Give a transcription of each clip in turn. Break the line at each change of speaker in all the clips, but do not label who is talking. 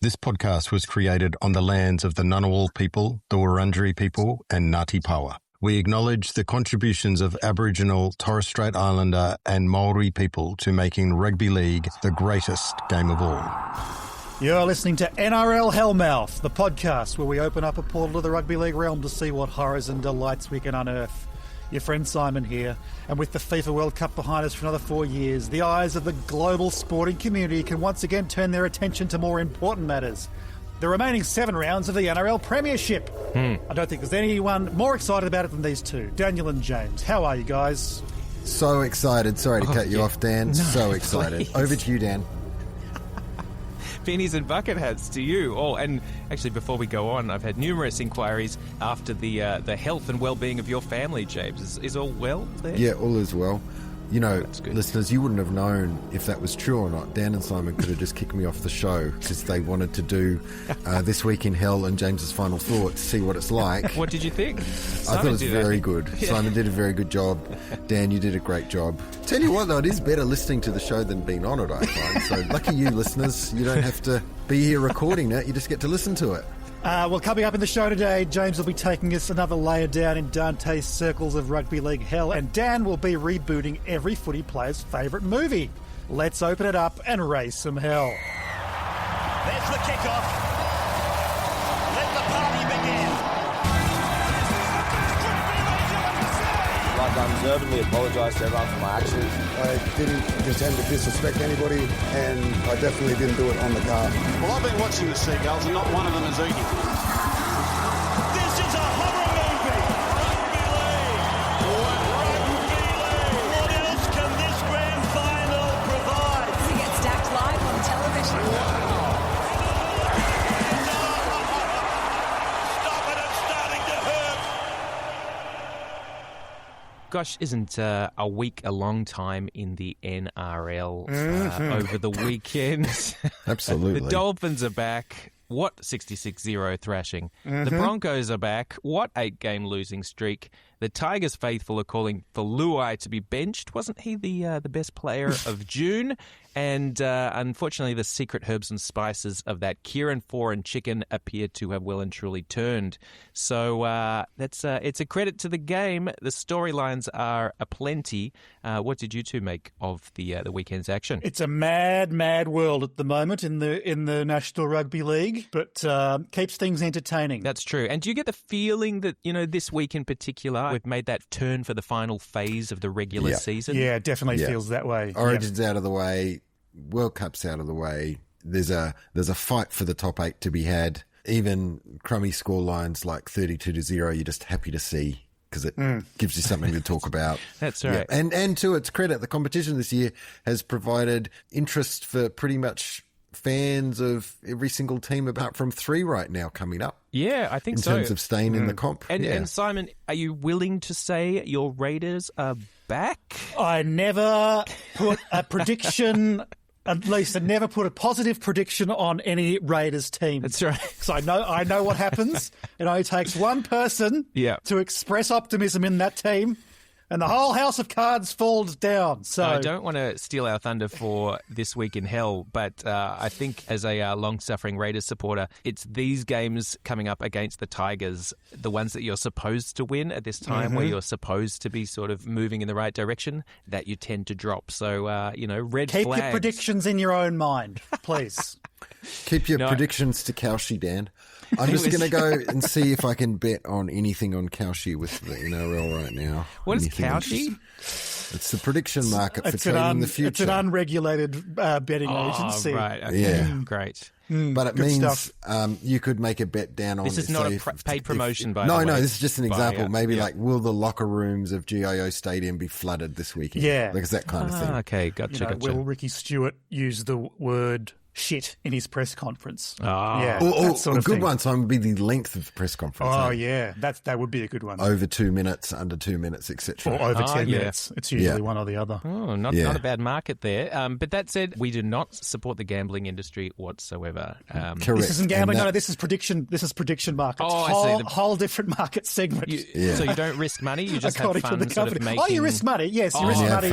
This podcast was created on the lands of the Ngunnawal people, the Wurundjeri people, and Ngāti Pawa. We acknowledge the contributions of Aboriginal, Torres Strait Islander, and Maori people to making rugby league the greatest game of all.
You're listening to NRL Hellmouth, the podcast where we open up a portal to the rugby league realm to see what horrors and delights we can unearth. Your friend Simon here, and with the FIFA World Cup behind us for another 4 years, the eyes of the global sporting community can once again turn their attention to more important matters. The remaining 7 rounds of the NRL Premiership. I don't think there's anyone more excited about it than these two, Daniel and James. How are you guys?
So excited. Sorry to cut you off, Dan. No, so excited. Please. Over to you, Dan.
Beanies and bucket hats to you. Oh, and actually, before we go on, I've had numerous inquiries after the health and well-being of your family, James. Is all well there?
Yeah, all is well. You know, listeners, you wouldn't have known if that was true or not. Dan and Simon could have just kicked me off the show because they wanted to do This Week in Hell and James's final thoughts, see what it's like.
What did you think?
I thought it was very good. Yeah. Simon did a very good job. Dan, you did a great job. Tell you what, though, it is better listening to the show than being on it, I find. So lucky you, listeners. You don't have to be here recording it. You just get to listen to it.
Well, coming up in the show today, James will be taking us another layer down in Dante's circles of rugby league hell, and Dan will be rebooting every footy player's favourite movie. Let's open it up and raise some hell.
There's the kickoff. Let the party begin.
I'd like to unreservedly apologise to everyone for my actions.
I didn't intend to disrespect anybody, and I definitely didn't do it on the car.
Well, I've been watching the seagulls, and not one of them is eating.
This is a horror movie. Rugby league. What else can this grand final provide?
To get stacked live on television.
Stop it, it's starting to hurt.
Gosh, isn't a week a long time in the NRL over the weekend?
Absolutely.
The Dolphins are back. What 66-0 thrashing. The Broncos are back. What 8-game losing streak. The Tigers faithful are calling for Luai to be benched. Wasn't he the best player of June? And unfortunately, the secret herbs and spices of that Kieran Foran chicken appear to have well and truly turned. So it's a credit to the game. The storylines are aplenty. What did you two make of the weekend's action?
It's a mad, mad world at the moment in the National Rugby League, but keeps things entertaining.
That's true. And do you get the feeling that, this week in particular, we've made that turn for the final phase of the regular season?
Yeah, it definitely feels that way.
Origin's out of the way. World Cup's out of the way. There's a fight for the top 8 to be had. Even crummy score lines like 32-0, you're just happy to see because it gives you something to talk about.
That's right.
Yeah. And to its credit, the competition this year has provided interest for pretty much fans of every single team apart from 3 right now coming up.
Yeah, I think so.
In terms of staying in the comp.
And Simon, are you willing to say your Raiders are back?
I never put a prediction... At least I never put a positive prediction on any Raiders team.
That's right.
So I know what happens. It only takes one person to express optimism in that team, and the whole house of cards falls down. So
I don't want to steal our thunder for This Week in Hell, but I think as a long-suffering Raiders supporter, it's these games coming up against the Tigers, the ones that you're supposed to win at this time, where you're supposed to be sort of moving in the right direction, that you tend to drop. So, red
Keep
flags.
Your predictions in your own mind, please.
Keep your predictions to Cowshy, Dan. I'm just going to go and see if I can bet on anything on Cowshy with the NRL right now.
What is Cowshy?
It's the prediction market for trading the future.
It's an unregulated betting agency.
Right. Okay.
Yeah.
Great.
But it means you could make a bet down on...
This is not a paid promotion, by the way.
No, this is just an example. Maybe will the locker rooms of GIO Stadium be flooded this weekend?
Yeah.
Like, it's that kind of thing.
Okay, gotcha.
Will Ricky Stewart use the word shit in his press conference?
Yeah, a good one, Simon, would be the length of the press conference.
Oh, yeah. That would be a good one.
Over 2 minutes, under 2 minutes, etc.
Or over 10 minutes. It's usually one or the other.
Oh, not a bad market there. But that said, we do not support the gambling industry whatsoever.
Correct.
This isn't gambling. No, this is prediction. This is prediction markets.
Oh, I see.
Whole different market segment.
So you don't risk money. You just have fun sort of making...
Oh, you risk money. Yes, you risk money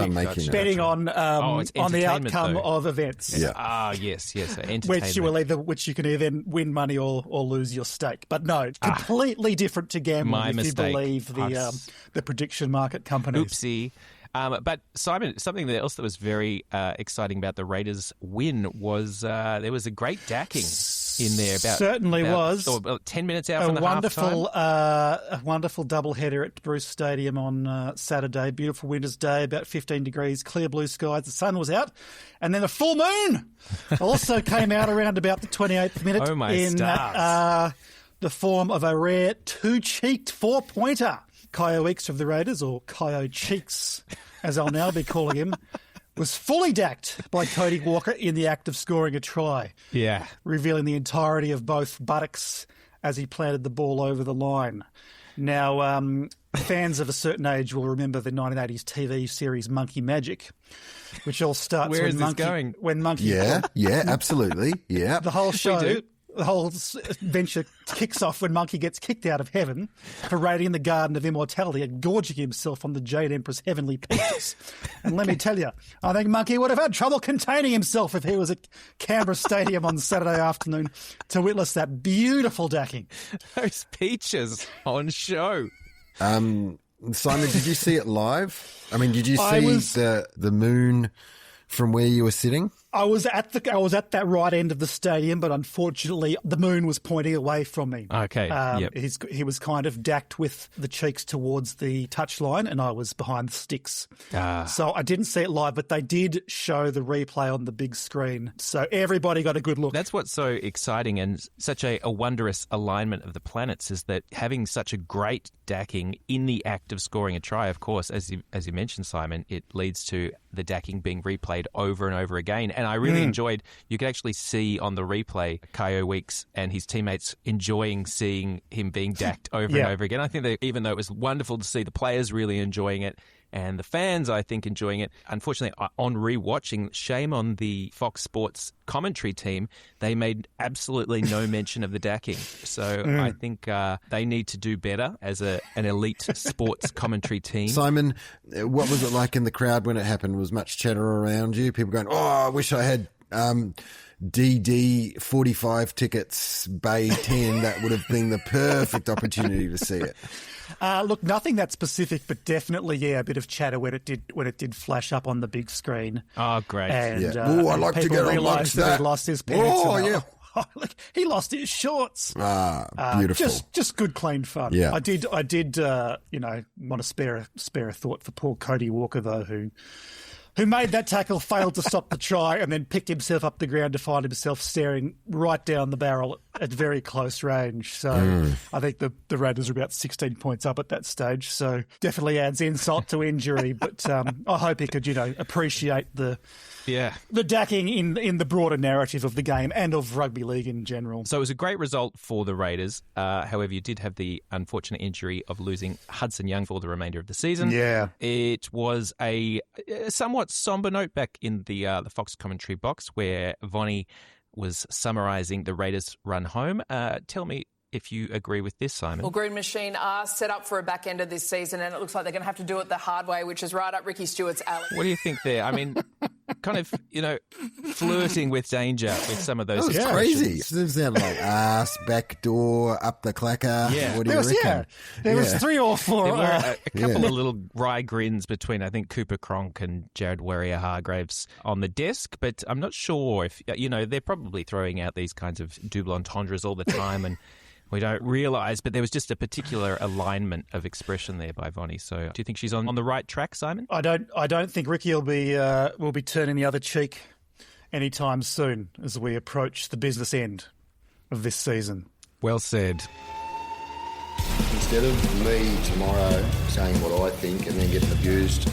betting on the outcome of events.
Yeah.
Yes. So entertainment.
which you can either then win money or lose your stake. But no, completely different to gambling if you believe the prediction market companies.
Oopsie. But Simon, something else that was very exciting about the Raiders' win was there was a great dacking in there. About 10 minutes out from the halftime.
A wonderful doubleheader at Bruce Stadium on Saturday. Beautiful winter's day, about 15 degrees, clear blue skies. The sun was out, and then a full moon also came out around about the 28th minute.
Oh my
in
stars!
The form of a rare two-cheeked four-pointer. Kyo Eeks of the Raiders, or Kyo Cheeks, as I'll now be calling him, was fully dacked by Cody Walker in the act of scoring a try.
Yeah.
Revealing the entirety of both buttocks as he planted the ball over the line. Now, fans of a certain age will remember the 1980s TV series Monkey Magic, which all starts
Where is this going?
When Monkey...
Yeah, absolutely. Yeah.
The whole show... The whole venture kicks off when Monkey gets kicked out of heaven, parading in the Garden of Immortality and gorging himself on the Jade Emperor's heavenly peaches. And let me tell you, I think Monkey would have had trouble containing himself if he was at Canberra Stadium on Saturday afternoon to witness that beautiful dacking.
Those peaches on show.
Simon, did you see it live? I mean, did you see the moon from where you were sitting?
I was at that right end of the stadium, but unfortunately the moon was pointing away from me.
Okay.
He was kind of dacked with the cheeks towards the touchline, and I was behind the sticks. So I didn't see it live, but they did show the replay on the big screen. So everybody got a good look.
That's what's so exciting and such a wondrous alignment of the planets, is that having such a great dacking in the act of scoring a try, of course, as you mentioned, Simon, it leads to the dacking being replayed over and over again. And I really enjoyed, you could actually see on the replay Kyo Weeks and his teammates enjoying seeing him being dacked over and over again. I think that even though it was wonderful to see the players really enjoying it and the fans, I think, enjoying it, unfortunately, on rewatching, shame on the Fox Sports commentary team, they made absolutely no mention of the dacking. So I think they need to do better as an elite sports commentary team.
Simon, what was it like in the crowd when it happened? Was much chatter around you? People going, I wish I had DD 45 tickets, Bay 10. That would have been the perfect opportunity to see it.
Look, nothing that specific, but definitely, a bit of chatter when it did flash up on the big screen.
Oh, great!
And,
I'd like to get amongst that.
He lost his pants. He lost his shorts.
Beautiful.
Just good, clean fun.
Yeah.
I did. Want to spare a thought for poor Cody Walker though, who made that tackle, failed to stop the try, and then picked himself up the ground to find himself staring right down the barrel at very close range. So I think the Raiders are about 16 points up at that stage. So definitely adds insult to injury. But I hope he could, appreciate the dacking in the broader narrative of the game and of rugby league in general.
So it was a great result for the Raiders. However, you did have the unfortunate injury of losing Hudson Young for the remainder of the season.
Yeah.
It was a somewhat somber note back in the Fox commentary box where Vonnie was summarising the Raiders' run home. Tell me if you agree with this, Simon.
Well, Green Machine are set up for a back end of this season, and it looks like they're going to have to do it the hard way, which is right up Ricky Stewart's alley.
What do you think there? I mean, kind of, flirting with danger with some of those.
That was crazy. It sounded like ass, back door, up the clacker.
Yeah.
What do you reckon?
There was 3 or 4.
There were a couple of little wry grins between, I think, Cooper Cronk and Jared Warrior-Hargraves on the desk, but I'm not sure if, they're probably throwing out these kinds of double entendres all the time, and we don't realise, but there was just a particular alignment of expression there by Vonnie. So, do you think she's on the right track, Simon?
I don't think Ricky will be turning the other cheek anytime soon as we approach the business end of this season.
Well said.
Instead of me tomorrow saying what I think and then getting abused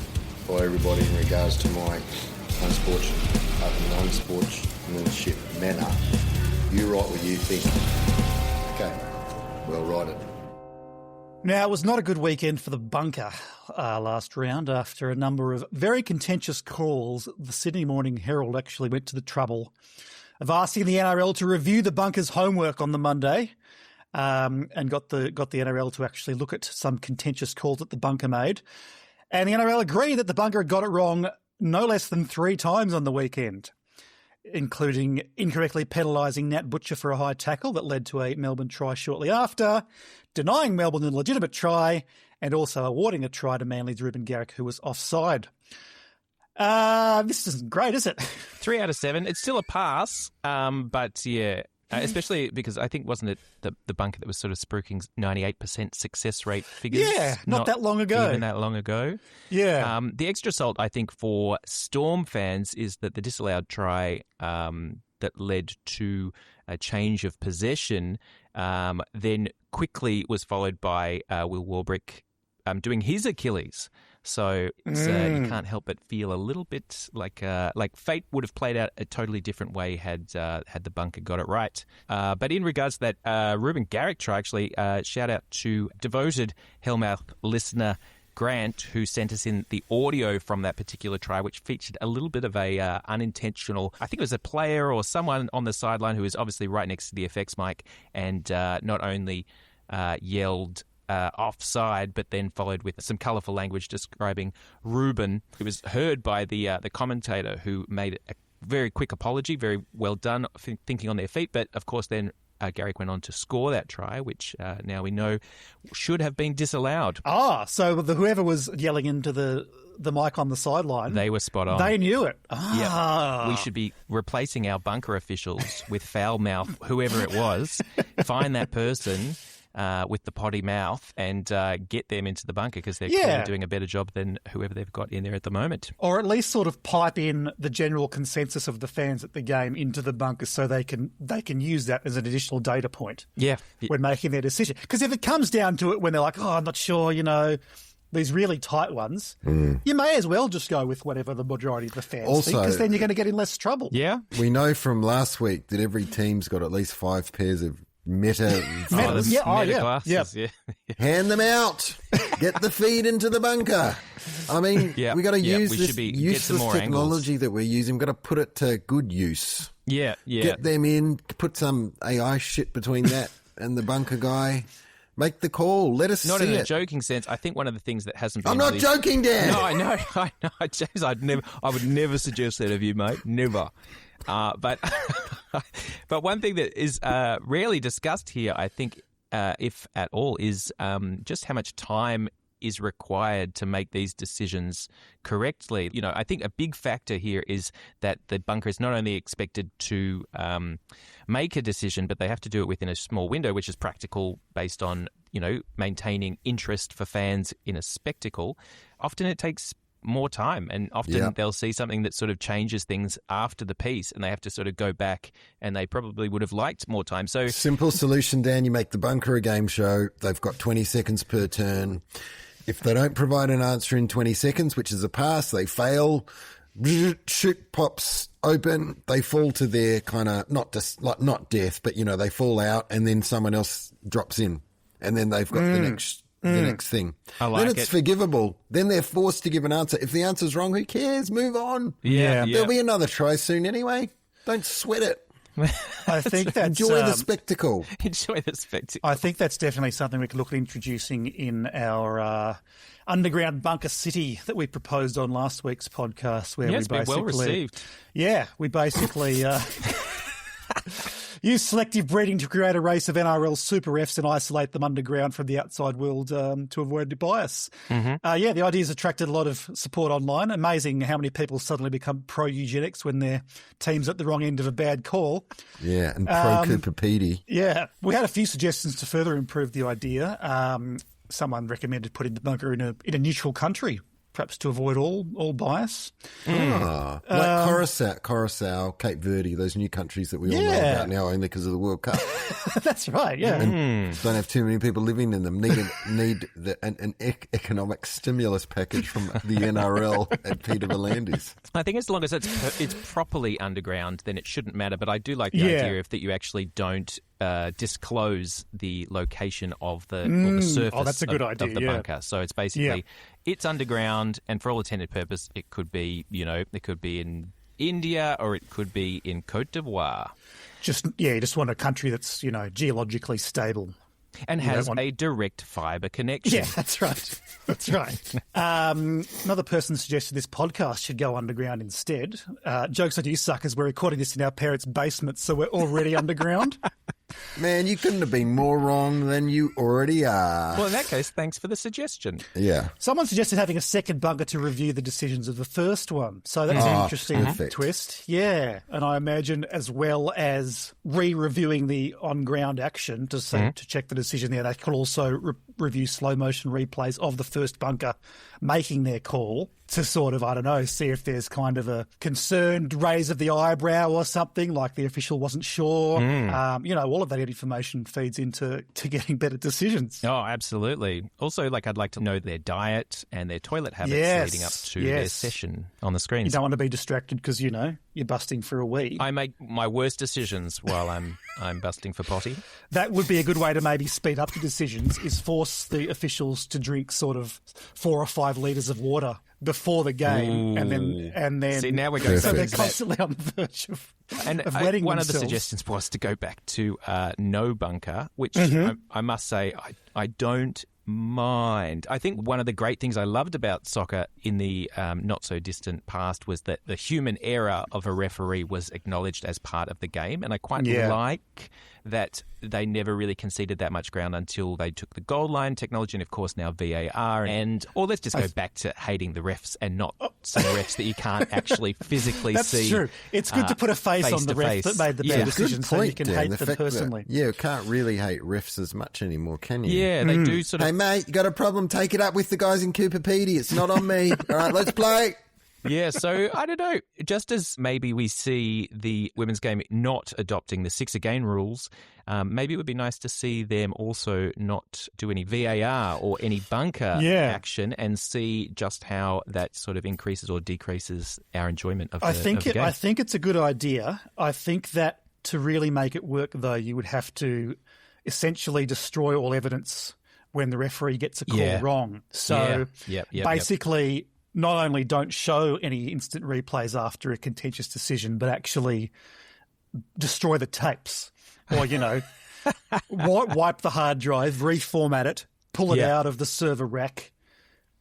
by everybody in regards to my unsportsmanship manner, you write what you think. Okay, well, write it.
Now, it was not a good weekend for the bunker last round. After a number of very contentious calls, the Sydney Morning Herald actually went to the trouble of asking the NRL to review the bunker's homework on the Monday and got the NRL to actually look at some contentious calls that the bunker made. And the NRL agreed that the bunker got it wrong no less than 3 times on the weekend. including incorrectly penalising Nat Butcher for a high tackle that led to a Melbourne try shortly after, denying Melbourne a legitimate try, and also awarding a try to Manly's Ruben Garrick, who was offside. This isn't great, is it?
3 out of 7. It's still a pass, but yeah, especially because I think, wasn't it the bunker that was sort of spruiking 98% success rate figures?
Yeah, not that long ago.
Even that long ago.
Yeah.
The extra salt, I think, for Storm fans is that the disallowed try that led to a change of possession then quickly was followed by Will Warbrick doing his Achilles. So you can't help but feel a little bit like fate would have played out a totally different way had the bunker got it right. But in regards to that Ruben Garrick try, actually, shout out to devoted Hellmouth listener Grant, who sent us in the audio from that particular try, which featured a little bit of a unintentional, I think it was a player or someone on the sideline who was obviously right next to the FX mic and not only yelled offside, but then followed with some colourful language describing Ruben. It was heard by the commentator, who made a very quick apology, very well done, thinking on their feet. But of course, then Garrick went on to score that try, which now we know should have been disallowed.
So whoever was yelling into the mic on the sideline,
they were spot on.
They knew it.
Yeah. We should be replacing our bunker officials with foul mouth, whoever it was. Find that person with the potty mouth and get them into the bunker, because they're clearly doing a better job than whoever they've got in there at the moment.
Or at least sort of pipe in the general consensus of the fans at the game into the bunker so they can use that as an additional data point when making their decision. Because if it comes down to it when they're like, I'm not sure, these really tight ones, you may as well just go with whatever the majority of the fans think, because then you're going to get in less trouble.
Yeah.
We know from last week that every team's got at least 5 pairs of meta
glasses. Yeah.
Hand them out. Get the feed into the bunker. I mean, we got to use this useless technology that we're using. We've got to put it to good use.
Yeah.
Get them in. Put some AI shit between that and the bunker guy. Make the call. Let us see it.
Not in a joking sense. I think one of the things that hasn't been...
I'm not joking, Dan.
No, I know. James, I would never suggest that of you, mate. Never. But one thing that is rarely discussed here, I think, if at all, is just how much time is required to make these decisions correctly. I think a big factor here is that the bunker is not only expected to make a decision, but they have to do it within a small window, which is practical based on, maintaining interest for fans in a spectacle. Often it takes more time, and often they'll see something that sort of changes things after the piece, and they have to sort of go back, and they probably would have liked more time. So
simple solution, Dan, you make the bunker a game show. They've got 20 seconds per turn. If they don't provide an answer in 20 seconds, which is a pass, they fail. Shoot pops open. They fall to their kind of not death, but they fall out, and then someone else drops in, and then they've got the next thing. Then it's forgivable. Then they're forced to give an answer. If the answer's wrong, who cares? Move on.
Yeah.
There'll be another try soon anyway. Don't sweat it.
I think that's...
Enjoy the spectacle.
Enjoy the spectacle.
I think that's definitely something we could look at introducing in our underground bunker city that we proposed on last week's podcast, where
it's been well received.
Yeah, we basically... use selective breeding to create a race of NRL Super Refs and isolate them underground from the outside world to avoid bias. Mm-hmm. The idea's attracted a lot of support online. Amazing how many people suddenly become pro-eugenics when their team's at the wrong end of a bad call.
Yeah, and pro-Cooper Petey.
Yeah, we had a few suggestions to further improve the idea. Someone recommended putting the bunker in a neutral country, perhaps to avoid all bias.
Like Curaçao, Cape Verde, those new countries that we all know about now only because of the World Cup.
That's right, yeah.
And don't have too many people living in them. Need an economic stimulus package from the NRL and Peter V'landys.
I think as long as it's properly underground, then it shouldn't matter. But I do like the idea that you actually don't disclose the location of the surface
that's a good idea,
of the bunker. So it's basically it's underground, and for all intended purpose, it could be it could be in India or it could be in Côte d'Ivoire.
You just want a country that's geologically stable.
And has a direct fibre connection.
Yeah, that's right. That's right. Another person suggested this podcast should go underground instead. Jokes on you suckers, we're recording this in our parents' basement, so we're already underground.
Man, you couldn't have been more wrong than you already are.
Well, in that case, thanks for the suggestion.
Yeah.
Someone suggested having a second bunker to review the decisions of the first one. So that's an interesting twist. Yeah. And I imagine as well as re-reviewing the on-ground action to check the decision there, they could also review slow-motion replays of the first bunker making their call to sort of, I don't know, see if there's kind of a concerned raise of the eyebrow or something, like the official wasn't sure. All of that information feeds into getting better decisions.
Oh, absolutely. Also, I'd like to know their diet and their toilet habits leading up to their session on the screens.
You don't want to be distracted because, you're busting for a wee.
I make my worst decisions while I'm busting for potty.
That would be a good way to maybe speed up the decisions, is force the officials to drink sort of 4 or 5 litres of water before the game.
Ooh.
and then
See, now we're going
so they're constantly on the verge of wetting
one
themselves.
of the suggestions was to go back to no bunker, which I must say I don't mind. I think one of the great things I loved about soccer in the not-so-distant past was that the human error of a referee was acknowledged as part of the game, and I quite like that they never really conceded that much ground until they took the goal line technology and, of course, now VAR. Or let's just go back to hating the refs and not some refs that you can't actually physically
That's
see.
That's true. It's good to put a face on the ref that made the bad decision so you can hate them personally.
You can't really hate refs as much anymore, can you?
Yeah, they do sort of...
Hey, mate, you got a problem? Take it up with the guys in Cooper Pedy. It's not on me. All right, let's play.
Yeah, so I don't know. Just as maybe we see the women's game not adopting the 6-again rules, maybe it would be nice to see them also not do any VAR or any bunker action and see just how that sort of increases or decreases our enjoyment of the game.
I think it's a good idea. I think that to really make it work, though, you would have to essentially destroy all evidence when the referee gets a call wrong. So basically... not only don't show any instant replays after a contentious decision, but actually destroy the tapes or, wipe the hard drive, reformat it, pull it out of the server rack,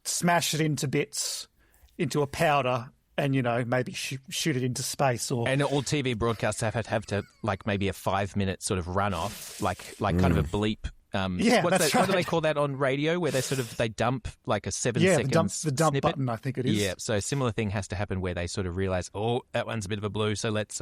smash it into bits, into a powder, and, maybe shoot it into space.
And all TV broadcasts have to, maybe a 5-minute sort of runoff, kind of a bleep. What do they call that on radio, where they dump a 7-second
the dump
snippet?
button, I think it is.
Yeah, so a similar thing has to happen where they sort of realise, that one's a bit of a blue, so let's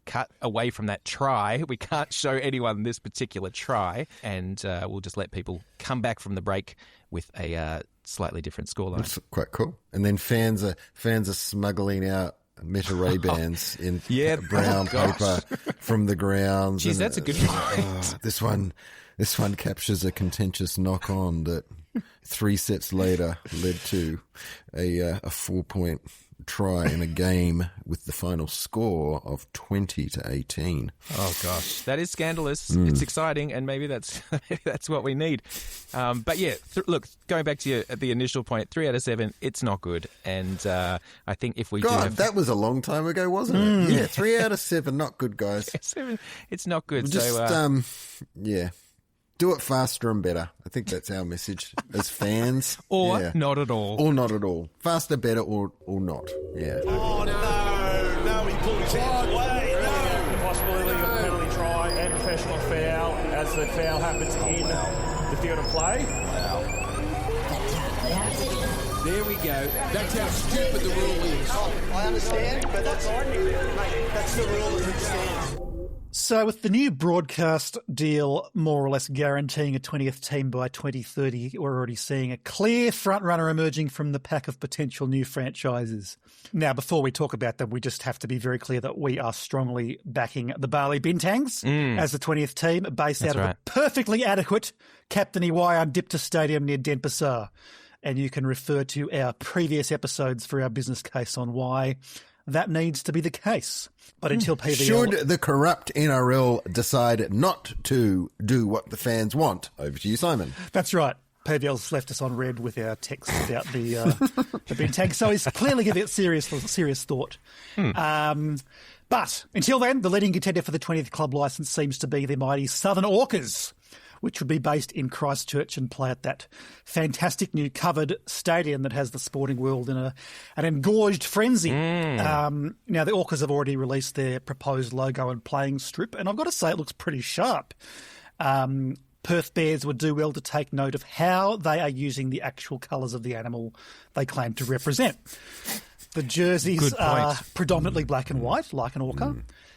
cut away from that try. We can't show anyone this particular try, and we'll just let people come back from the break with a slightly different scoreline.
That's quite cool. And then fans are smuggling out Meta Ray-Bans in brown paper from the grounds.
Jeez, that's a good point.
This one captures a contentious knock-on that 3 sets later led to a 4-point try in a game with the final score of 20-18.
Oh gosh, that is scandalous. It's exciting, and maybe that's what we need. But yeah, look, going back to the initial point, 3 out of 7, it's not good. And I think if we
that was a long time ago, wasn't it? Yeah, 3 out of 7, not good, guys.
7, it's not good.
Just do it faster and better. I think that's our message as fans.
Or not at all.
Or not at all. Faster, better, or not. Yeah.
Oh, no, he pulled his hand away. No.
Possibility of a penalty try and professional foul as the foul happens in the field of play.
Wow.
There we go. That's how stupid the rule is.
I understand, but that's the rule as it stands.
So with the new broadcast deal more or less guaranteeing a 20th team by 2030, we're already seeing a clear front-runner emerging from the pack of potential new franchises. Now, before we talk about them, we just have to be very clear that we are strongly backing the Bali Bintangs as the 20th team, based out of the perfectly adequate Captain Iwai Dipta Stadium near Denpasar. And you can refer to our previous episodes for our business case on why that needs to be the case. But until PVL...
Should the corrupt NRL decide not to do what the fans want? Over to you, Simon.
That's right. PVL's left us on red with our text about the Bintang, so he's clearly giving it serious thought. But until then, the leading contender for the 20th club licence seems to be the mighty Southern Orcas, which would be based in Christchurch and play at that fantastic new covered stadium that has the sporting world in an engorged frenzy. Now, the Orcas have already released their proposed logo and playing strip, and I've got to say it looks pretty sharp. Perth Bears would do well to take note of how they are using the actual colours of the animal they claim to represent. The jerseys are predominantly black and white, like an orca,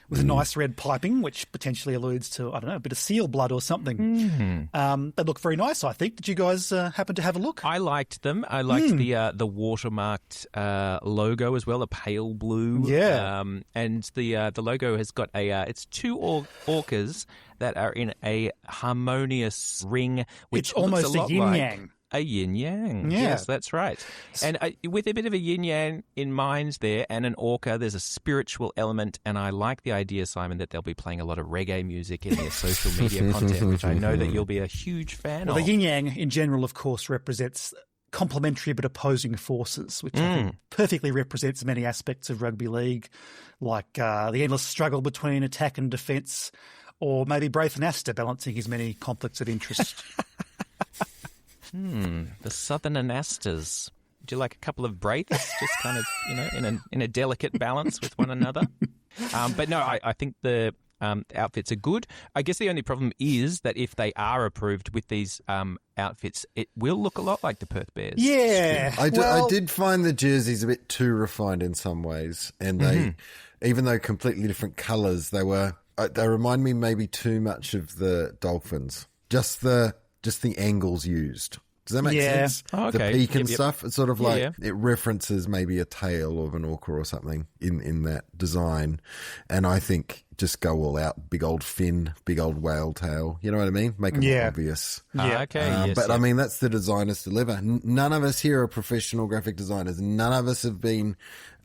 with a nice red piping, which potentially alludes to, I don't know, a bit of seal blood or something. They look very nice, I think. Did you guys happen to have a look?
I liked them. I liked the watermarked logo as well, a pale blue.
Yeah.
And the logo has got it's two orcas that are in a harmonious ring, which
it's almost
looks
a yin-yang.
A yin-yang,
yeah.
Yes, that's right. And with a bit of a yin-yang in mind there and an orca, there's a spiritual element, and I like the idea, Simon, that they'll be playing a lot of reggae music in their social media content, which I know that you'll be a huge fan of.
The yin-yang, in general, of course, represents complementary but opposing forces, which I think perfectly represents many aspects of rugby league, like the endless struggle between attack and defence, or maybe Braithen Astor balancing his many conflicts of interest.
The Southern Anasters. Would you like a couple of Braiths, just kind of, in a delicate balance with one another? But no, I think the outfits are good. I guess the only problem is that if they are approved with these outfits, it will look a lot like the Perth Bears.
Yeah.
I did find the jerseys a bit too refined in some ways, and they, even though completely different colours, they remind me maybe too much of the Dolphins. Just the angles used. Does that make sense?
Oh, okay.
The peak and stuff. It's sort of like
it
references maybe a tail of an orca or something in that design. And I think just go all out. Big old fin, big old whale tail. You know what I mean? Make it more obvious.
Okay.
I mean, that's the designers deliver. None of us here are professional graphic designers. None of us have been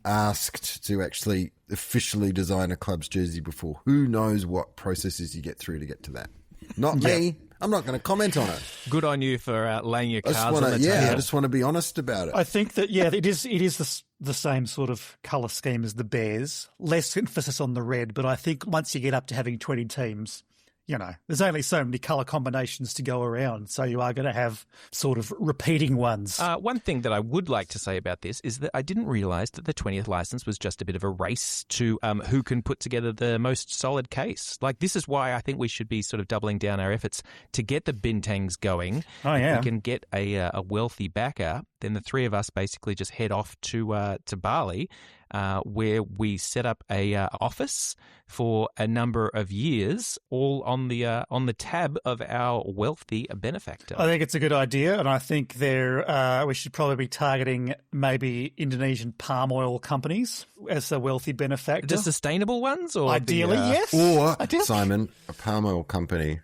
asked to actually officially design a club's jersey before. Who knows what processes you get through to get to that? Not me. I'm not going to comment on it.
Good on you for laying your cards on the table.
Yeah, I just want to be honest about it.
I think that, it is the same sort of colour scheme as the Bears. Less emphasis on the red, but I think once you get up to having 20 teams, there's only so many colour combinations to go around, so you are going to have sort of repeating ones.
One thing that I would like to say about this is that I didn't realise that the 20th licence was just a bit of a race to who can put together the most solid case. Like, this is why I think we should be sort of doubling down our efforts to get the bintangs going.
Oh, yeah.
If we can get a wealthy backer, then the three of us basically just head off to Bali, where we set up a office for a number of years, all on the tab of our wealthy benefactor.
I think it's a good idea, and I think we should probably be targeting maybe Indonesian palm oil companies as a wealthy benefactor.
The sustainable ones, or
ideally, yes.
Or Simon, a palm oil company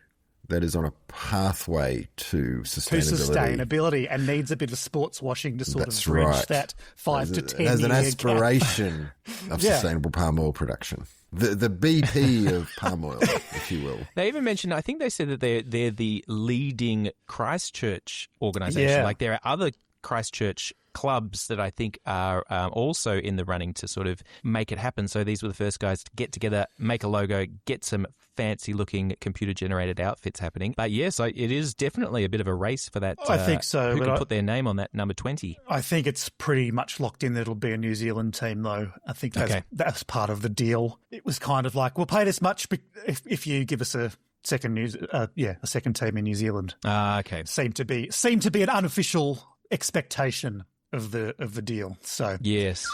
that is on a pathway to sustainability.
And needs a bit of sports washing to sort of bridge that 5 to 10 year
As an aspiration of sustainable palm oil production. The BP of palm oil, if you will.
They even mentioned, I think they said that they're the leading Christchurch organisation.
Yeah.
Like, there are other Christchurch clubs that I think are also in the running to sort of make it happen. So these were the first guys to get together, make a logo, get some fancy-looking computer-generated outfits happening. But yes, it is definitely a bit of a race for that.
I think so.
Who can put their name on that number 20?
I think it's pretty much locked in that it'll be a New Zealand team, though. I think that's part of the deal. It was kind of like, we'll pay this much if you give us a second team in New Zealand.
Okay.
Seemed to be an unofficial expectation of the deal. So
yes.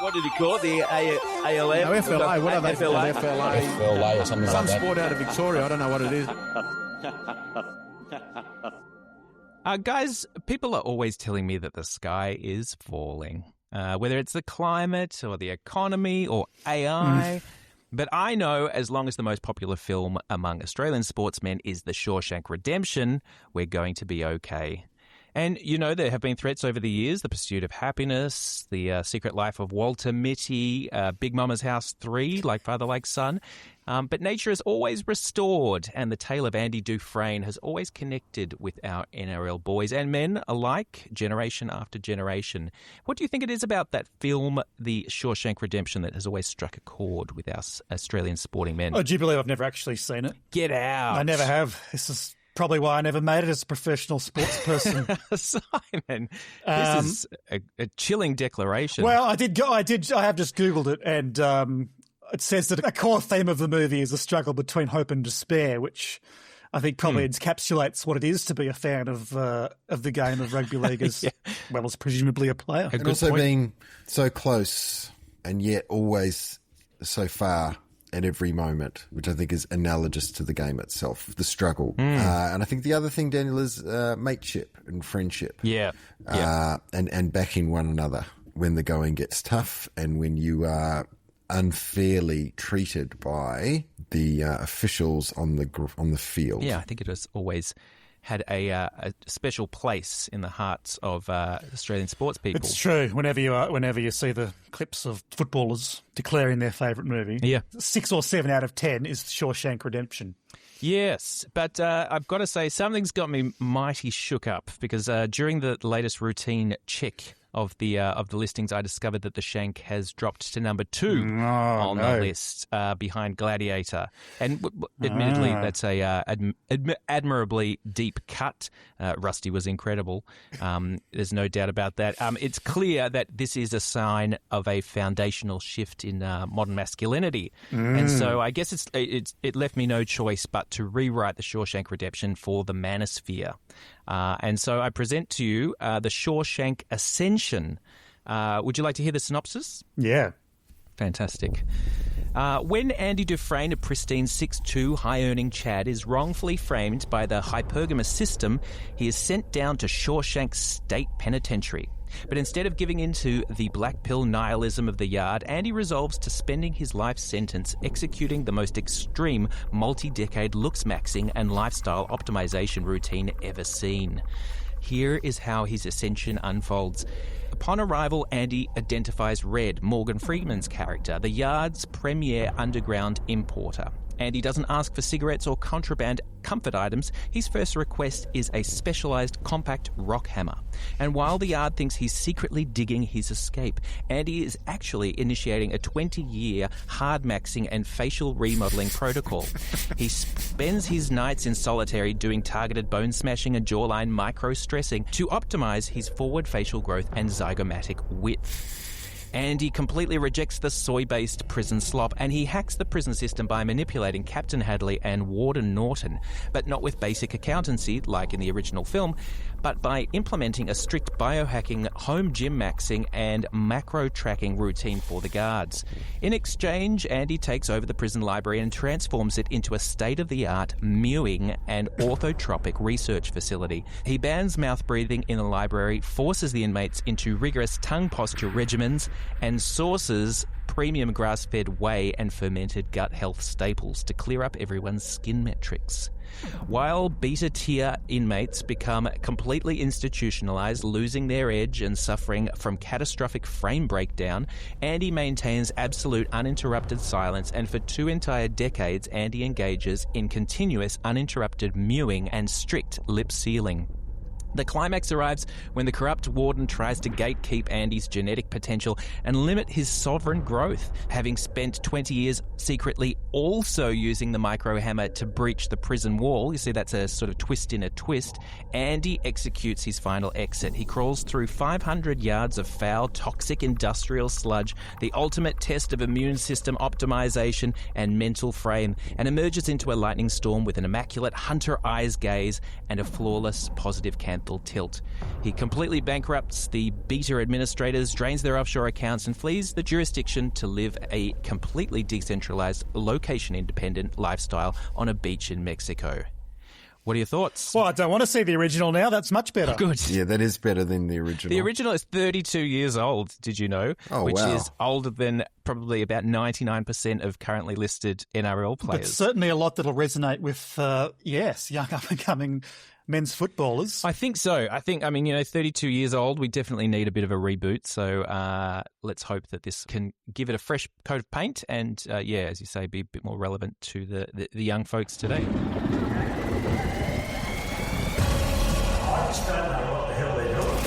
What did he call it? The ALM?
No, FLA. What are they?
FLA?
FLA
or something
Some
like that.
sport out of Victoria. I don't know what it is.
Guys, people are always telling me that the sky is falling, whether it's the climate or the economy or AI. But I know as long as the most popular film among Australian sportsmen is The Shawshank Redemption, we're going to be okay. And, there have been threats over the years, The Pursuit of Happiness, The Secret Life of Walter Mitty, Big Mama's House 3, Like Father, Like Son. But nature is always restored, and the tale of Andy Dufresne has always connected with our NRL boys and men alike, generation after generation. What do you think it is about that film, The Shawshank Redemption, that has always struck a chord with our Australian sporting men?
Oh, do you believe I've never actually seen it?
Get out.
I never have. This is probably why I never made it as a professional sports person.
Simon, this is a chilling declaration.
Well, I have just Googled it, and it says that a core theme of the movie is a struggle between hope and despair, which I think probably encapsulates what it is to be a fan of the game of rugby league as well as presumably a player.
And also being so close and yet always so far at every moment, which I think is analogous to the game itself, the struggle. And I think the other thing, Daniel, is mateship and friendship. And backing one another when the going gets tough and when you are unfairly treated by the officials on the field.
Yeah, I think it has always had a special place in the hearts of Australian sports people.
It's true. Whenever you see the clips of footballers declaring their favourite movie, 6 or 7 out of 10 is Shawshank Redemption.
Yes, but I've got to say something's got me mighty shook up because during the latest routine check of the listings, I discovered that The Shank has dropped to number 2 on the list behind Gladiator. And admittedly, that's a admirably deep cut. Rusty was incredible. There's no doubt about that. It's clear that this is a sign of a foundational shift in modern masculinity. And so I guess it left me no choice but to rewrite The Shawshank Redemption for the manosphere. And so I present to you the Shawshank Ascension. Would you like to hear the synopsis?
Yeah.
Fantastic. When Andy Dufresne, a pristine 6'2", high-earning Chad, is wrongfully framed by the hypergamous system, he is sent down to Shawshank State Penitentiary. But instead of giving in to the black pill nihilism of the yard, Andy resolves to spending his life sentence executing the most extreme multi-decade looks-maxing and lifestyle optimization routine ever seen. Here is how his ascension unfolds. Upon arrival, Andy identifies Red, Morgan Freeman's character, the yard's premier underground importer. Andy doesn't ask for cigarettes or contraband comfort items. His first request is a specialised compact rock hammer. And while the yard thinks he's secretly digging his escape, Andy is actually initiating a 20-year hard-maxing and facial remodelling protocol. He spends his nights in solitary doing targeted bone smashing and jawline micro-stressing to optimise his forward facial growth and zygomatic width. Andy completely rejects the soy-based prison slop, and he hacks the prison system by manipulating Captain Hadley and Warden Norton, but not with basic accountancy like in the original film, but by implementing a strict biohacking, home gym maxing and macro tracking routine for the guards. In exchange, Andy takes over the prison library and transforms it into a state-of-the-art mewing and orthotropic research facility. He bans mouth breathing in the library, forces the inmates into rigorous tongue posture regimens, and sources premium grass-fed whey and fermented gut health staples to clear up everyone's skin metrics. While beta-tier inmates become completely institutionalized, losing their edge and suffering from catastrophic frame breakdown, Andy maintains absolute uninterrupted silence, and for 2 entire decades, Andy engages in continuous uninterrupted mewing and strict lip sealing. The climax arrives when the corrupt warden tries to gatekeep Andy's genetic potential and limit his sovereign growth. Having spent 20 years secretly also using the microhammer to breach the prison wall, you see that's a sort of twist in a twist, Andy executes his final exit. He crawls through 500 yards of foul, toxic industrial sludge, the ultimate test of immune system optimization and mental frame, and emerges into a lightning storm with an immaculate hunter eyes gaze and a flawless positive canthal tilt. He completely bankrupts the beta administrators, drains their offshore accounts, and flees the jurisdiction to live a completely decentralized, location-independent lifestyle on a beach in Mexico. What are your thoughts?
Well, I don't want to see the original now. That's much better.
Good.
Yeah, that is better than the original.
The original is 32 years old, did you know?
Oh,
which
wow.
is older than probably about 99% of currently listed NRL players.
But certainly a lot that'll resonate with, young up-and-coming men's footballers.
I think so. 32 years old, we definitely need a bit of a reboot. So let's hope that this can give it a fresh coat of paint and, as you say, be a bit more relevant to the young folks today.
I just don't know what the hell they're doing.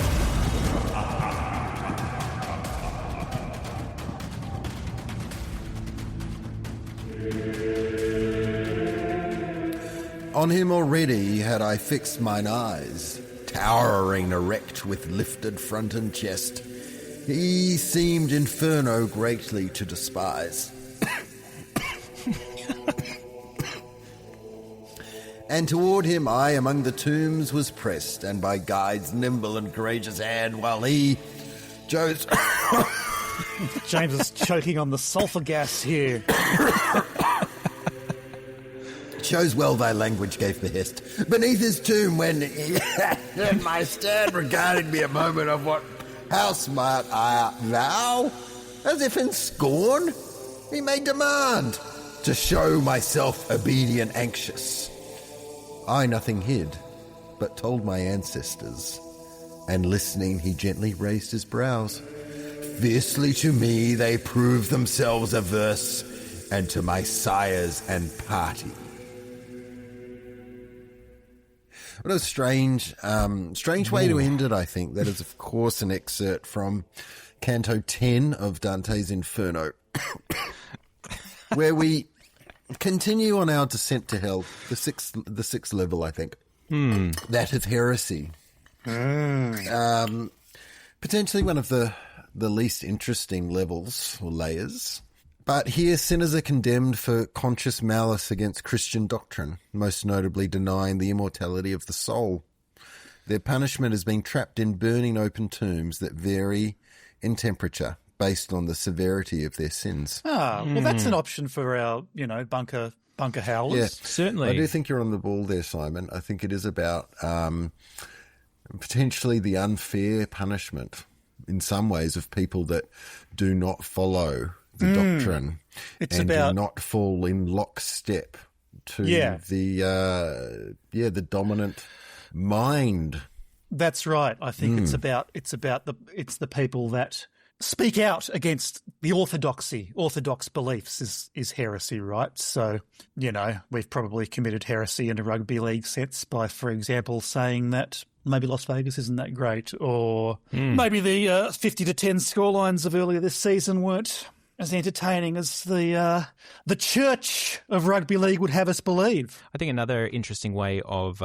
On him already had I fixed mine eyes, towering erect with lifted front and chest. He seemed Inferno greatly to despise. And toward him I among the tombs was pressed, and by guides nimble and courageous hand, while he chose...
James is choking on the sulphur gas here.
Chose well thy language gave behest. Beneath his tomb when he in my stand regarded me a moment of what, how smart art thou? As if in scorn, he made demand to show myself obedient anxious. I nothing hid, but told my ancestors, and listening he gently raised his brows. Fiercely to me they proved themselves averse, and to my sires and party. What a strange way to end it, I think. That is, of course, an excerpt from Canto 10 of Dante's Inferno, where we continue on our descent to hell, the sixth level, I think. That of heresy. Potentially one of the least interesting levels or layers. But here sinners are condemned for conscious malice against Christian doctrine, most notably denying the immortality of the soul. Their punishment is being trapped in burning open tombs that vary in temperature based on the severity of their sins.
Well, that's an option for our, bunker howlers.
Yeah,
certainly.
I do think you're on the ball there, Simon. I think it is about potentially the unfair punishment in some ways of people that do not follow the doctrine do not fall in lockstep to the dominant mind.
That's right. I think it's the people that speak out against the orthodox beliefs is heresy, right? So, we've probably committed heresy in a rugby league sense by, for example, saying that maybe Las Vegas isn't that great, or maybe the 50-10 scorelines of earlier this season weren't as entertaining as the church of rugby league would have us believe.
I think another interesting way of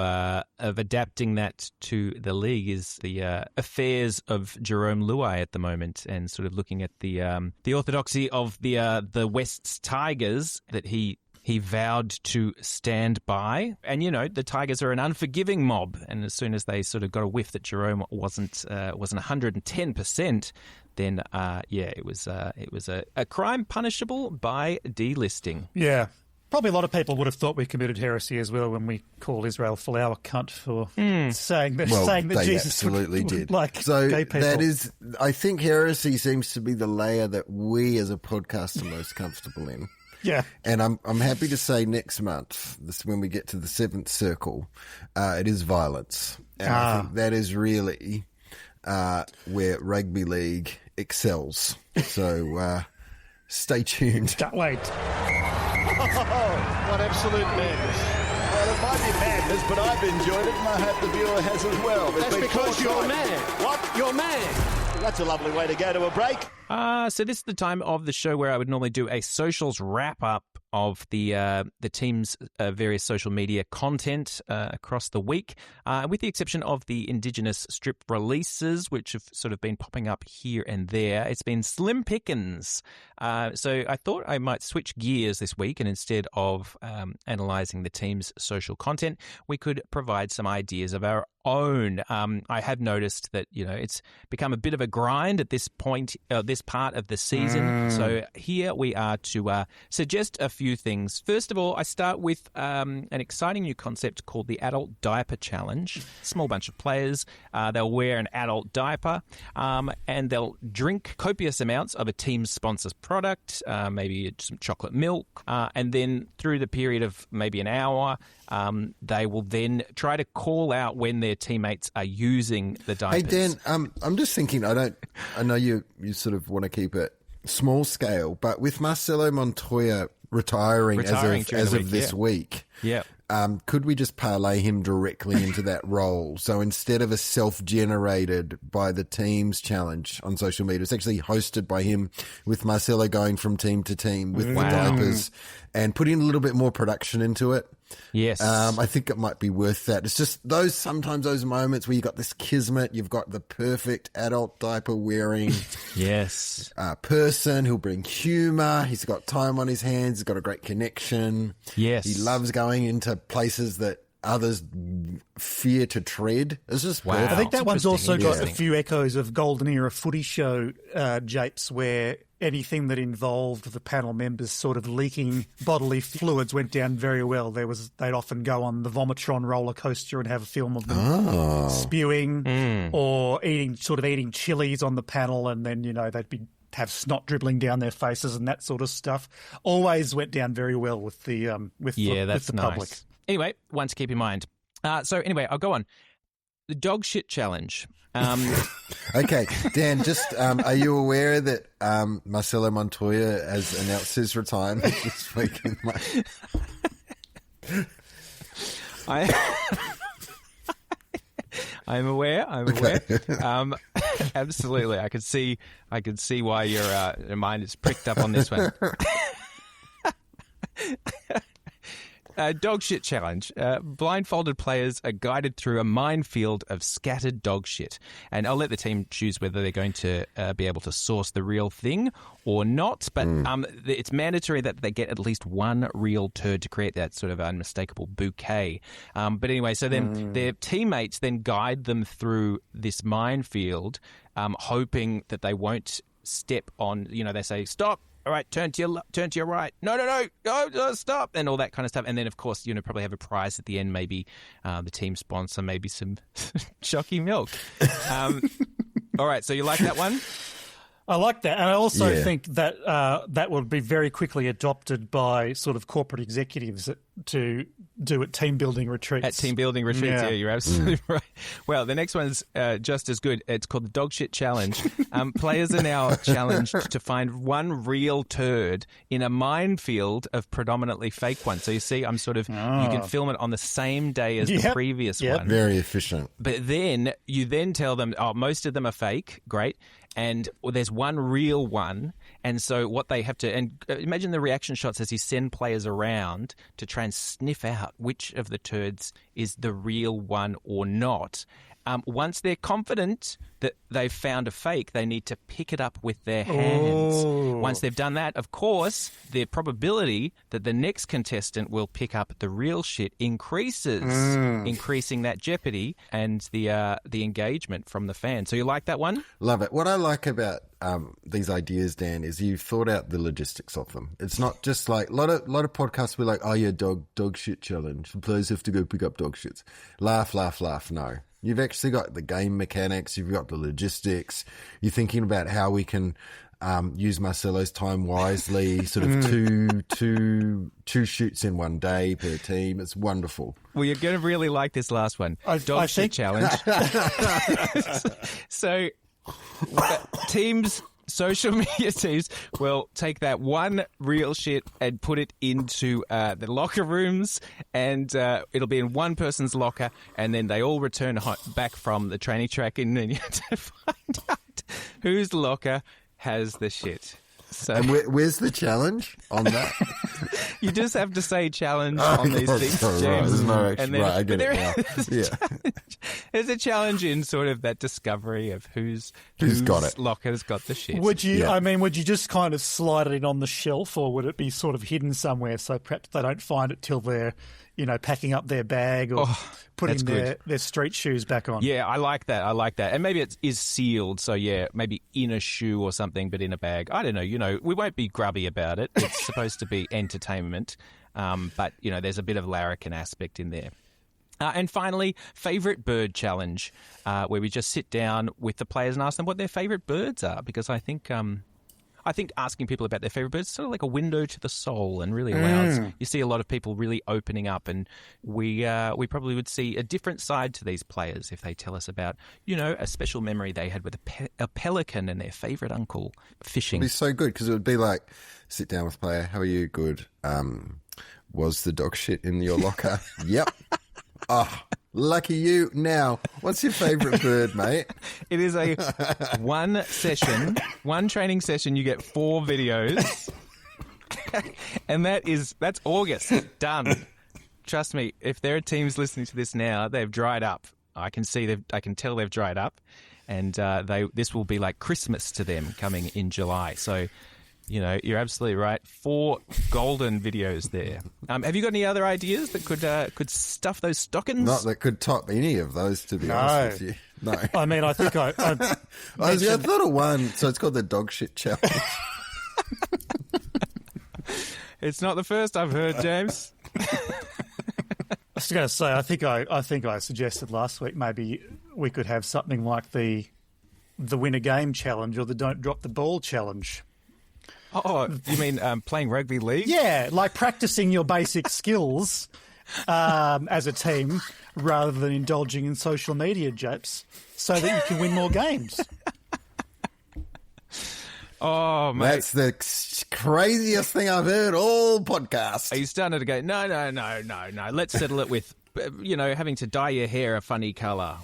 adapting that to the league is the affairs of Jerome Luai at the moment, and sort of looking at the orthodoxy of the West's Tigers that he vowed to stand by. And, the Tigers are an unforgiving mob. And as soon as they sort of got a whiff that Jerome wasn't 110%, then, it was a crime punishable by delisting.
Yeah. Probably a lot of people would have thought we committed heresy as well when we called Israel Folau a cunt for saying that Jesus
absolutely
would
did.
Like
so
gay people.
That is, I think heresy seems to be the layer that we as a podcast are most comfortable in.
Yeah.
And I'm happy to say next month, when we get to the seventh circle, it is violence. And I think that is really where rugby league excels. So stay tuned.
Can't wait.
What absolute madness. Well, it might be madness, but I've enjoyed it, and I hope the viewer has as well.
That's because you're a man. What? You're a man.
That's a lovely way to go to a break.
So this is the time of the show where I would normally do a socials wrap-up of the team's various social media content across the week, with the exception of the Indigenous strip releases, which have sort of been popping up here and there. It's been slim pickings. So I thought I might switch gears this week, and instead of analysing the team's social content, we could provide some ideas of our own. I have noticed that, it's become a bit of a grind at this point, this part of the season. So here we are to suggest a few things. First of all, I start with an exciting new concept called the Adult Diaper Challenge. Small bunch of players. They'll wear an adult diaper and they'll drink copious amounts of a team's sponsor's product, maybe some chocolate milk, and then through the period of maybe an hour, they will then try to call out when their teammates are using the diapers.
Hey, Dan, I'm just thinking, I know you sort of want to keep it small scale, but with Marcelo Montoya retiring as of this week, could we just parlay him directly into that role? So instead of a self-generated by the team's challenge on social media, it's actually hosted by him, with Marcelo going from team to team with the diapers and putting a little bit more production into it.
Yes.
I think it might be worth that. It's just sometimes those moments where you got this kismet, you've got the perfect adult diaper wearing
yes
person who'll bring humour. He's got time on his hands. He's got a great connection.
Yes.
He loves going into places that others fear to tread. It's just perfect.
I think that one's also got a
Yeah.
few echoes of Golden Era footy show japes where anything that involved the panel members sort of leaking bodily fluids went down very well. They'd often go on the Vomitron roller coaster and have a film of them spewing or eating chilies on the panel, and then they'd have snot dribbling down their faces and that sort of stuff. Always went down very well with the
that's nice.
public.
Anyway, one to keep in mind. So anyway, I'll go on. The dog shit challenge.
Okay, Dan, just are you aware that Marcelo Montoya has announced his retirement this week?
I'm aware.
Okay.
Absolutely. I could see why your mind is pricked up on this one. Dog shit challenge. Blindfolded players are guided through a minefield of scattered dog shit. And I'll let the team choose whether they're going to be able to source the real thing or not. But it's mandatory that they get at least one real turd to create that sort of unmistakable bouquet. But anyway, so then their teammates then guide them through this minefield, hoping that they won't step on, they say, stop. All right, turn to your right. No, stop, and all that kind of stuff. And then, of course, probably have a prize at the end, maybe the team sponsor, maybe some Shocky milk. All right, so you like that one?
I like that, and I also think that that would be very quickly adopted by sort of corporate executives to do at team building retreats.
At team building retreats, yeah you're absolutely right. Well, the next one's just as good. It's called the Dog Shit Challenge. Players are now challenged to find one real turd in a minefield of predominantly fake ones. So you see, you can film it on the same day as the previous one.
Very efficient.
But then you tell them, most of them are fake. Great. And there's one real one. And so what they have to, and imagine the reaction shots as you send players around to try and sniff out which of the turds is the real one or not. Once they're confident that they've found a fake, they need to pick it up with their hands.
Oh.
Once they've done that, of course, the probability that the next contestant will pick up the real shit increases, increasing that jeopardy and the engagement from the fans. So you like that one?
Love it. What I like about these ideas, Dan, is you've thought out the logistics of them. It's not just like a lot of podcasts were like, dog shit challenge. The players have to go pick up dog shits. Laugh. No. You've actually got the game mechanics. You've got the logistics. You're thinking about how we can use Marcelo's time wisely. Sort of two shoots in one day per team. It's wonderful.
Well, you're going to really like this last one. Dog shit challenge. So teams. Social media teams will take that one real shit and put it into the locker rooms, and it'll be in one person's locker, and then they all return back from the training track, and then you have to find out whose locker has the shit. So,
and where's the challenge on that?
You just have to say challenge on these things,
James.
Right.
There's no action.
And then,
right, I get it now.
There's a challenge in sort of that discovery of whose
got it.
locker's got the shit.
Would you? I mean, would you just kind of slide it in on the shelf, or would it be sort of hidden somewhere so perhaps they don't find it till they're, packing up their bag or putting their street shoes back on?
Yeah, I like that. And maybe it is sealed, so yeah, maybe in a shoe or something, but in a bag. I don't know. We won't be grubby about it. It's supposed to be entertainment, but there's a bit of larrikin aspect in there. And finally, favourite bird challenge, where we just sit down with the players and ask them what their favourite birds are, because I think asking people about their favourite birds is sort of like a window to the soul and really allows you see a lot of people really opening up, and we probably would see a different side to these players if they tell us about a special memory they had with a pelican and their favourite uncle fishing.
It'd be so good because it would be like, sit down with player, how are you? Good. Was the dog shit in your locker? Yep. Oh, lucky you. Now, what's your favourite bird, mate?
It is a one training session. You get 4 videos. And that's August. Done. trust me, if there are teams listening to this now, they've dried up. I can tell they've dried up, and this will be like Christmas to them coming in July. So, you're absolutely right. 4 golden videos there. Have you got any other ideas that could stuff those stockings?
Not that could top any of those, to be honest with you. No.
I mean, I think I
thought of one. So it's called the dog shit challenge.
It's not the first I've heard, James.
I was going to say, I think I suggested last week maybe we could have something like the win a game challenge or the don't drop the ball challenge.
Oh, you mean playing rugby league?
Yeah, like practicing your basic skills as a team rather than indulging in social media japes so that you can win more games.
Oh, mate.
That's the craziest thing I've heard all podcast.
Are you starting to go, no. Let's settle it with, having to dye your hair a funny colour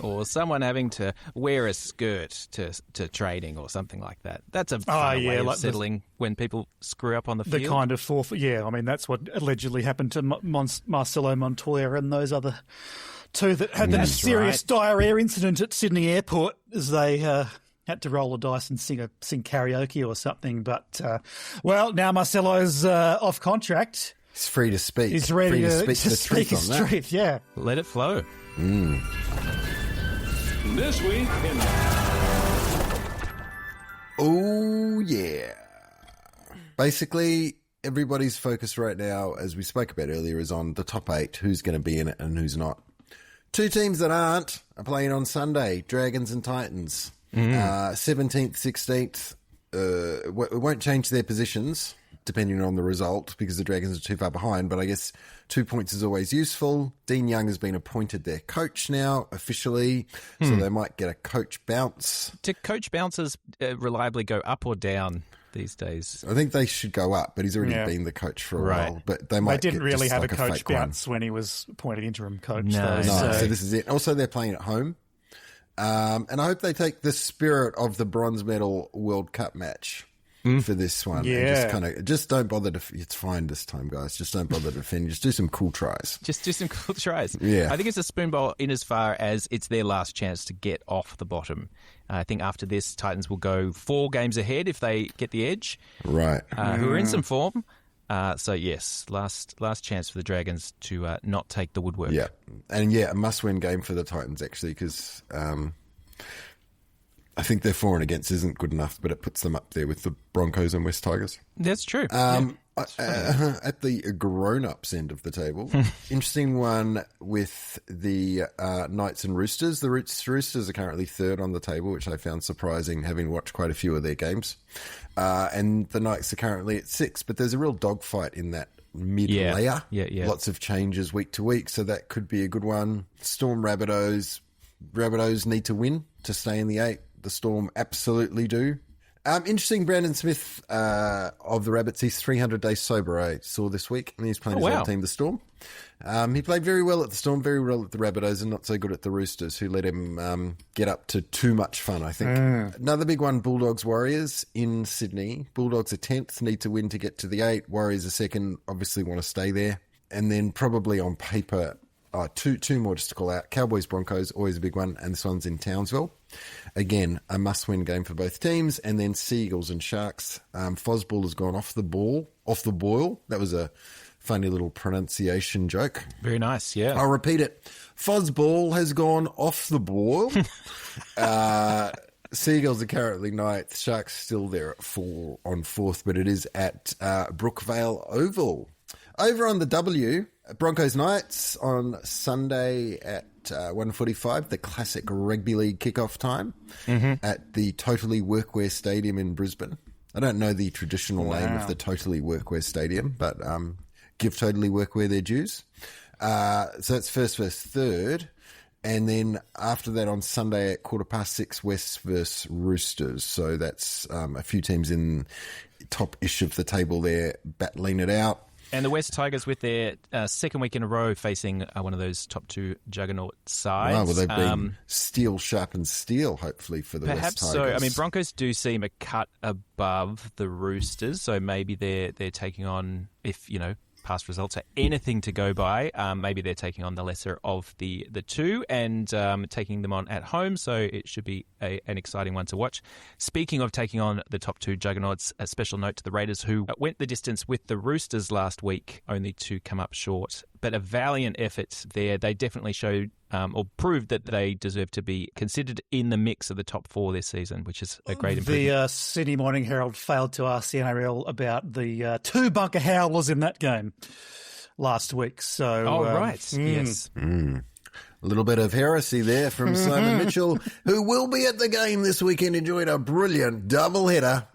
or someone having to wear a skirt to training or something like that. That's a fun way of settling when people screw up on the field.
The kind of forfeit. Yeah, I mean, that's what allegedly happened to Marcelo Montoya and those other 2 that had the mysterious diarrhea incident at Sydney Airport as they... had to roll a dice and sing karaoke or something. But, now Marcelo's off contract.
He's free to speak.
He's ready to
speak his
truth, yeah.
Let it flow.
This week in...
Oh, yeah. Basically, everybody's focus right now, as we spoke about earlier, is on the top 8, who's going to be in it and who's not. 2 teams that aren't are playing on Sunday, Dragons and Titans. 17th, 16th, it won't change their positions depending on the result because the Dragons are too far behind, but I guess 2 points is always useful. Dean Young has been appointed their coach now officially, so they might get a coach bounce.
Do coach bounces reliably go up or down these days?
I think they should go up, but he's already been the coach for a while. But they might.
They didn't really have
like
a coach bounce when he was appointed interim coach.
So this is it. Also, they're playing at home. And I hope they take the spirit of the bronze medal World Cup match for this one.
Yeah.
And just don't bother to, it's fine this time, guys. Just don't bother to defend. Just do some cool tries.
Just do some cool tries.
Yeah.
I think it's a spoon bowl in as far as it's their last chance to get off the bottom. I think after this, Titans will go 4 games ahead if they get the edge.
Right.
Who are in some form. So, yes, last chance for the Dragons to not take the woodwork.
Yeah. And, a must-win game for the Titans, actually, because I think their for and against isn't good enough, but it puts them up there with the Broncos and West Tigers.
That's true.
At the grown-ups end of the table, interesting one with the Knights and Roosters. The Roosters are currently 3rd on the table, which I found surprising, having watched quite a few of their games. And the Knights are currently at 6, but there's a real dogfight in that mid-layer.
Yeah.
Lots of changes week to week, so that could be a good one. Storm Rabbitohs. Rabbitohs need to win to stay in the 8. The Storm absolutely do. Interesting, Brandon Smith of the Rabbits, he's 300 days sober, I saw this week, and he's playing his own team, the Storm. He played very well at the Storm, very well at the Rabbitohs, and not so good at the Roosters, who let him get up to too much fun, I think. Another big one, Bulldogs Warriors in Sydney. Bulldogs are 10th, need to win to get to the 8. Warriors are 2nd, obviously want to stay there. And then probably on paper, two more just to call out. Cowboys Broncos, always a big one, and this one's in Townsville. Again, a must-win game for both teams. And then Seagulls and Sharks. Fosball has gone off the boil. That was a funny little pronunciation joke.
Very nice, yeah.
I'll repeat it. Fosball has gone off the boil. Seagulls are currently 9th. Sharks still there at 4 on 4th, but it is at Brookvale Oval. Over on the W, Broncos Knights on Sunday at 1:45, the classic rugby league kickoff time at the Totally Workwear Stadium in Brisbane. I don't know the traditional name of the Totally Workwear Stadium, but give Totally Workwear their dues. So that's first versus third. And then after that on Sunday at 6:15, West versus Roosters. So that's a few teams in top-ish of the table there battling it out.
And the West Tigers with their second week in a row facing one of those top 2 juggernaut sides.
Wow, well, they've been steel sharpens steel, hopefully, for the West Tigers.
Perhaps so. I mean, Broncos do seem a cut above the Roosters, so maybe they're taking on, if, past results are anything to go by, maybe they're taking on the lesser of the two and taking them on at home, so it should be an exciting one to watch. Speaking of taking on the top two juggernauts, a special note to the Raiders, who went the distance with the Roosters last week, only to come up short. But a valiant effort there. They definitely showed or proved that they deserve to be considered in the mix of the top four this season, which is a great improvement.
The Sydney Morning Herald failed to ask the NRL about the two bunker howlers in that game last week. So,
right. Yes.
A little bit of heresy there from Simon Mitchell, who will be at the game this weekend, enjoying a brilliant doubleheader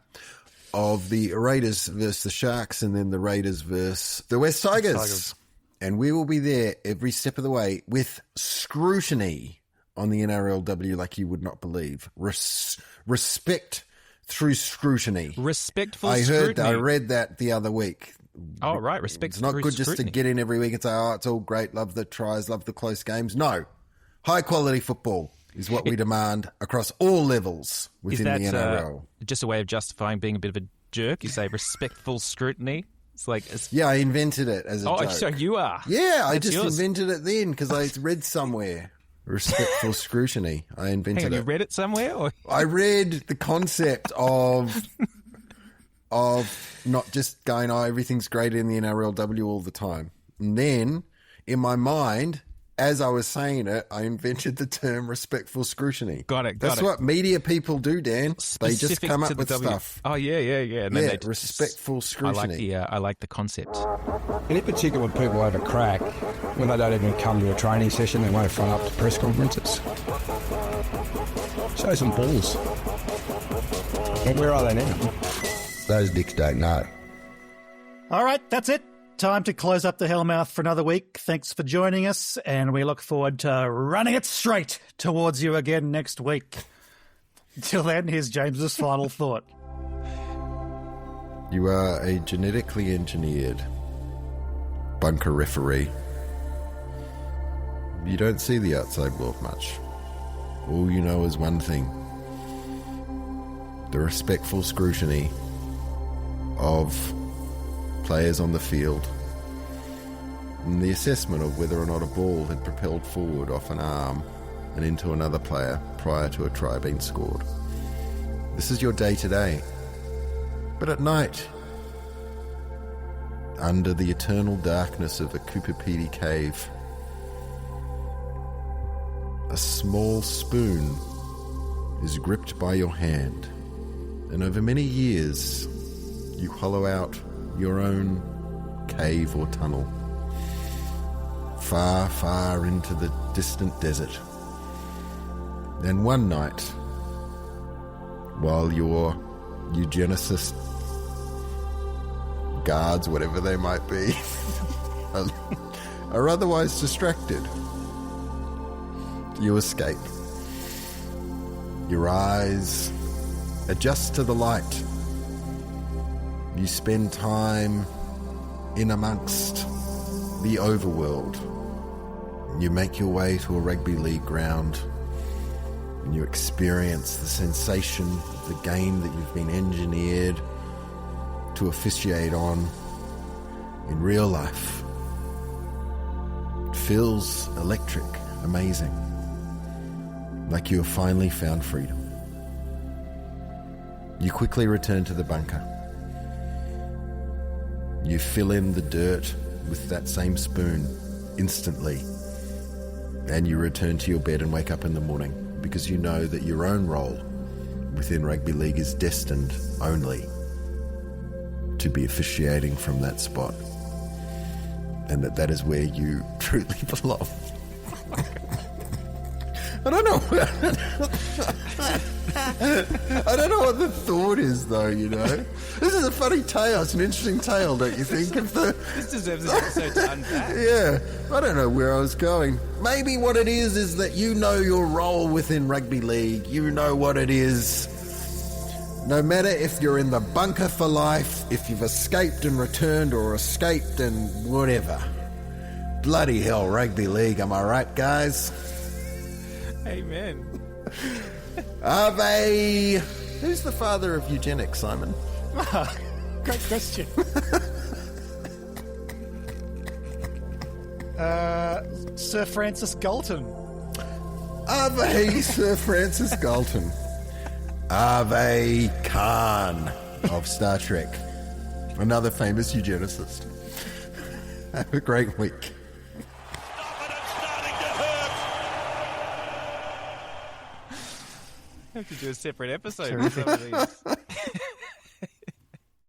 of the Raiders versus the Sharks and then the Raiders versus the West Tigers. And we will be there every step of the way with scrutiny on the NRLW like you would not believe. Respect through scrutiny.
Respectful scrutiny.
I read that the other week.
Oh, right. Respect
It's not good
scrutiny.
just to get in every week and say, oh, it's all great, love the tries, love the close games. No. High-quality football is what we demand across all levels within the NRL.
Just a way of justifying being a bit of a jerk? You say respectful scrutiny? It's like...
Yeah, I invented it as a joke.
Oh, so you are?
Yeah, I
That's
just
yours.
invented it then because I read somewhere. Respectful scrutiny. I invented
Hang on,
it.
you read it somewhere? Or?
I read the concept of not just going, oh, everything's great in the NRLW all the time. And then, in my mind, as I was saying it, I invented the term respectful scrutiny.
Got it.
That's what media people do, Dan. They just come up with stuff.
Oh, yeah. And
Yeah,
then
respectful scrutiny.
I like the concept.
And in particular, when people have a crack, when they don't even come to a training session, they won't front up to press conferences. Show some balls. And where are they now?
Those dicks don't know.
All right, that's it. Time to close up the Hellmouth for another week. Thanks for joining us, and we look forward to running it straight towards you again next week. Until then, here's James's final thought.
You are a genetically engineered bunker referee. You don't see the outside world much. All you know is one thing: the respectful scrutiny of players on the field and the assessment of whether or not a ball had propelled forward off an arm and into another player prior to a try being scored. This is your day-to-day. But at night, under the eternal darkness of a Kupapidi cave, a small spoon is gripped by your hand, and over many years you hollow out your own cave or tunnel, far, far into the distant desert. Then one night, while your eugenicist guards, whatever they might be, are otherwise distracted, you escape. Your eyes adjust to the light. You spend time in amongst the overworld. You make your way to a rugby league ground and you experience the sensation of the game that you've been engineered to officiate on in real life. It feels electric, amazing, like you have finally found freedom. You quickly return to the bunker. You fill in the dirt with that same spoon instantly, and you return to your bed and wake up in the morning because you know that your own role within rugby league is destined only to be officiating from that spot, and that is where you truly belong. I don't know. I don't know what the thought is, though, you know. This is a funny tale. It's an interesting tale, don't you think?
This deserves an episode to unpack.
Yeah. I don't know where I was going. Maybe what it is that you know your role within rugby league. You know what it is. No matter if you're in the bunker for life, if you've escaped and returned or escaped and whatever. Bloody hell, rugby league, am I right, guys?
Amen.
Ave. Who's the father of eugenics, Simon?
Great question. Sir Francis Galton.
Ave Sir Francis Galton. Ave Khan of Star Trek. Another famous eugenicist. Have a great week.
I have to do a separate episode for some of these.